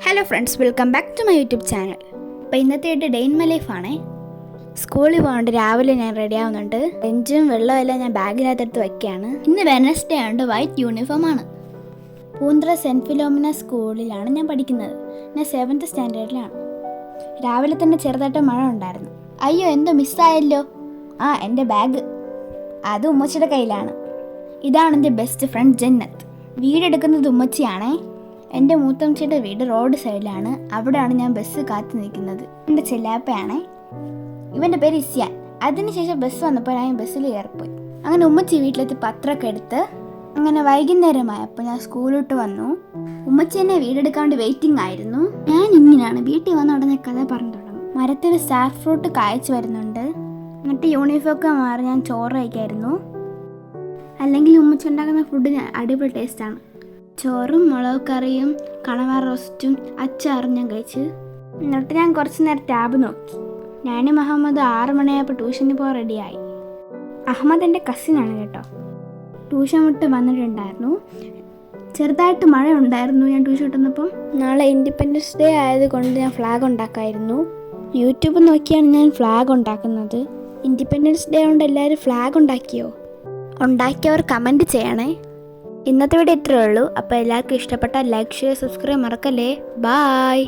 Hello friends, welcome back to my YouTube channel. അപ്പോൾ ഇന്നത്തെ day in my ലൈഫാണേ. സ്കൂളിൽ പോകാണ്ട് രാവിലെ ഞാൻ റെഡി ആവുന്നുണ്ട്. ലഞ്ചും വെള്ളമെല്ലാം ഞാൻ ബാഗിനകത്തെടുത്ത് വയ്ക്കുകയാണ്. ഇന്ന് വെനസ്ഡേ ആയതുകൊണ്ട് വൈറ്റ് യൂണിഫോമാണ്. പൂന്തറ സെൻറ്റ് ഫിലോമിന സ്കൂളിലാണ് ഞാൻ പഠിക്കുന്നത്. ഞാൻ 7th സ്റ്റാൻഡേർഡിലാണ്. രാവിലെ തന്നെ ചെറുതായിട്ട് മഴ ഉണ്ടായിരുന്നു. അയ്യോ, എന്തോ മിസ്സായല്ലോ. എൻ്റെ ബാഗ് അത് ഉമ്മച്ചിയുടെ കയ്യിലാണ്. ഇതാണ് എൻ്റെ ബെസ്റ്റ് ഫ്രണ്ട് ജന്നത്ത്. വീടെടുക്കുന്നത് ഉമ്മച്ചിയാണേ. എൻ്റെ മൂത്തമ്മച്ചിയുടെ വീട് റോഡ് സൈഡിലാണ്. അവിടെയാണ് ഞാൻ ബസ് കാത്തു നിൽക്കുന്നത്. എൻ്റെ ചെല്ലാപ്പയാണേ. ഇവൻ്റെ പേര് ഇസ്യാൻ. അതിനുശേഷം ബസ് വന്നപ്പോൾ ഞാൻ ബസ്സിൽ കയറിപ്പോയി. അങ്ങനെ ഉമ്മച്ചി വീട്ടിലെത്തി പത്രമൊക്കെ എടുത്ത് അങ്ങനെ വൈകുന്നേരമായപ്പോൾ ഞാൻ സ്കൂളിലോട്ട് വന്നു. ഉമ്മച്ചി എന്നെ വീടെടുക്കാണ്ട് വെയിറ്റിംഗ് ആയിരുന്നു. ഞാൻ ഇങ്ങനെയാണ് വീട്ടിൽ വന്ന ഉടനെ കഥ പറഞ്ഞു തുടങ്ങും. മരത്തിൽ സ്റ്റാർ ഫ്രൂട്ട് കായ്ച്ചു വരുന്നുണ്ട്. എന്നിട്ട് യൂണിഫോമൊക്കെ മാറി ഞാൻ ചോറ് കഴിക്കായിരുന്നു. അല്ലെങ്കിൽ ഉമ്മച്ചി ഉണ്ടാക്കുന്ന ഫുഡിന് അടിപൊളി ടേസ്റ്റാണ്. ചോറും മുളക് കറിയും കണവ റോസ്റ്റും അച്ചാറും ഞാൻ കഴിച്ച്. എന്നിട്ട് ഞാൻ കുറച്ച് നേരം ടാബ് നോക്കി. ഞാനും അഹമ്മദ് 6 മണിയായപ്പോൾ ട്യൂഷന് പോകാൻ റെഡിയായി. അഹമ്മദ് എൻ്റെ കസിനാണ് കേട്ടോ. ട്യൂഷൻ വിട്ട് വന്നിട്ടുണ്ടായിരുന്നു. ചെറുതായിട്ട് മഴ ഉണ്ടായിരുന്നു ഞാൻ ട്യൂഷൻ വിട്ടുന്നപ്പം. നാളെ ഇൻഡിപെൻഡൻസ് ഡേ ആയതുകൊണ്ട് ഞാൻ ഫ്ലാഗ് ഉണ്ടാക്കായിരുന്നു. യൂട്യൂബ് നോക്കിയാണ് ഞാൻ ഫ്ലാഗ് ഉണ്ടാക്കുന്നത്. ഇൻഡിപെൻഡൻസ് ഡേ കൊണ്ട് എല്ലാവരും ഫ്ലാഗ് ഉണ്ടാക്കിയോ? ഉണ്ടാക്കിയവർ കമൻറ്റ് ചെയ്യണേ. ഇന്നത്തെ വീഡിയോ ഇത്രയേ ഉള്ളൂ. അപ്പോൾ എല്ലാവർക്കും ഇഷ്ടപ്പെട്ടാൽ ലൈക്ക്, ഷെയർ, സബ്സ്ക്രൈബ് മറക്കല്ലേ. Bye.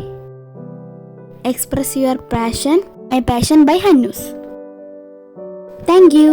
Express your passion, my passion by Hannus. Thank U.